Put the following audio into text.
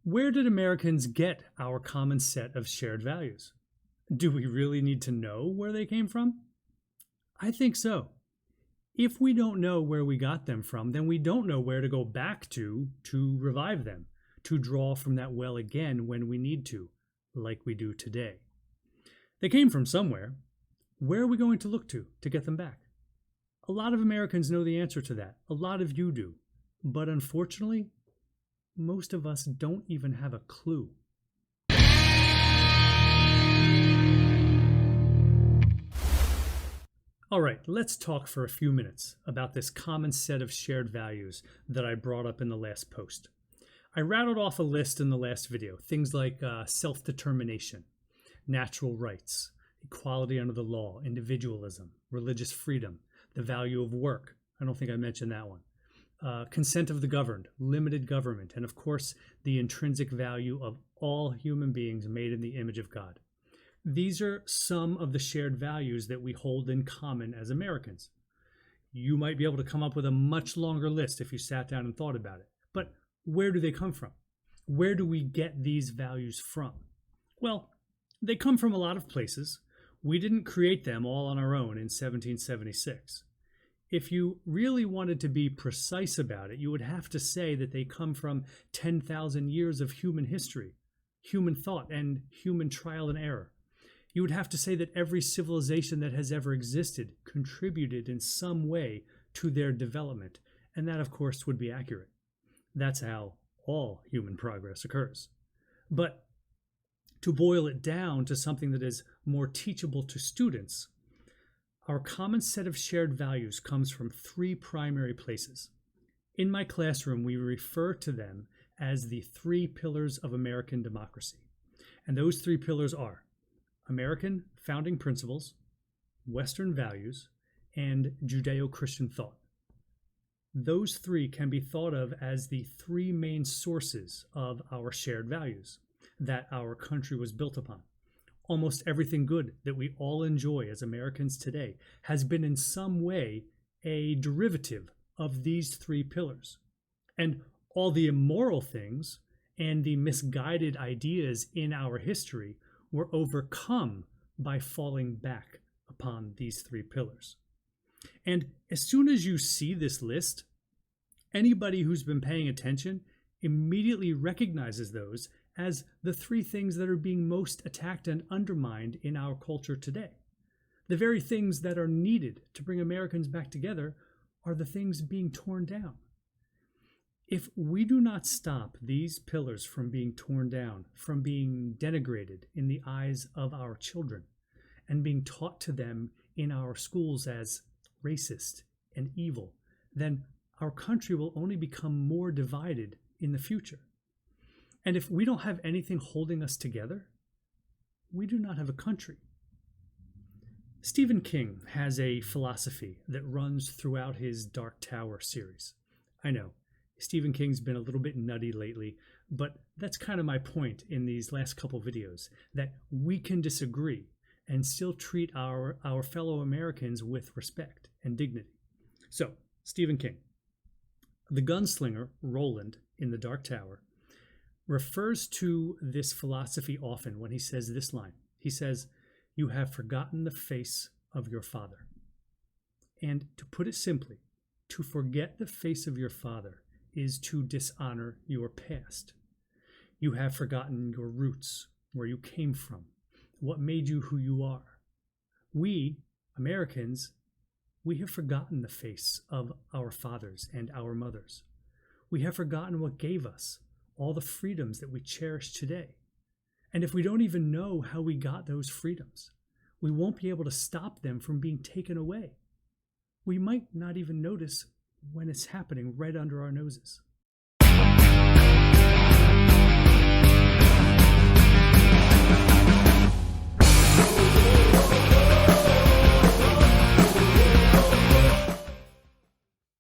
Where did Americans get our common set of shared values? Do we really need to know where they came from? I think so. If we don't know where we got them from, then we don't know where to go back to revive them, to draw from that well again when we need to, like we do today. They came from somewhere. Where are we going to look to get them back? A lot of Americans know the answer to that. A lot of you do. But unfortunately, most of us don't even have a clue. All right, let's talk for a few minutes about this common set of shared values that I brought up in the last post. I rattled off a list in the last video, things like self-determination, natural rights, equality under the law, individualism, religious freedom, the value of work. I don't think I mentioned that one. Consent of the governed, limited government, and of course, the intrinsic value of all human beings made in the image of God. These are some of the shared values that we hold in common as Americans. You might be able to come up with a much longer list if you sat down and thought about it. But where do they come from? Where do we get these values from? Well, they come from a lot of places. We didn't create them all on our own in 1776. If you really wanted to be precise about it, you would have to say that they come from 10,000 years of human history, human thought, and human trial and error. You would have to say that every civilization that has ever existed contributed in some way to their development, and that, of course, would be accurate. That's how all human progress occurs. But to boil it down to something that is more teachable to students, our common set of shared values comes from three primary places. In my classroom, we refer to them as the three pillars of American democracy. And those three pillars are American founding principles, Western values, and Judeo-Christian thought. Those three can be thought of as the three main sources of our shared values that our country was built upon. Almost everything good that we all enjoy as Americans today has been in some way a derivative of these three pillars. And all the immoral things and the misguided ideas in our history were overcome by falling back upon these three pillars. And as soon as you see this list, anybody who's been paying attention immediately recognizes those as the three things that are being most attacked and undermined in our culture today. The very things that are needed to bring Americans back together are the things being torn down. If we do not stop these pillars from being torn down, from being denigrated in the eyes of our children, and being taught to them in our schools as racist and evil, then our country will only become more divided in the future. And if we don't have anything holding us together, we do not have a country. Stephen King has a philosophy that runs throughout his Dark Tower series. I know, Stephen King's been a little bit nutty lately, but that's kind of my point in these last couple videos, that we can disagree and still treat our fellow Americans with respect and dignity. So, Stephen King. The gunslinger, Roland, in the Dark Tower, refers to this philosophy often when he says this line. He says, "You have forgotten the face of your father." And to put it simply, to forget the face of your father is to dishonor your past. You have forgotten your roots, where you came from, what made you who you are. We, Americans, we have forgotten the face of our fathers and our mothers. We have forgotten what gave us all the freedoms that we cherish today. And if we don't even know how we got those freedoms, we won't be able to stop them from being taken away. We might not even notice when it's happening right under our noses.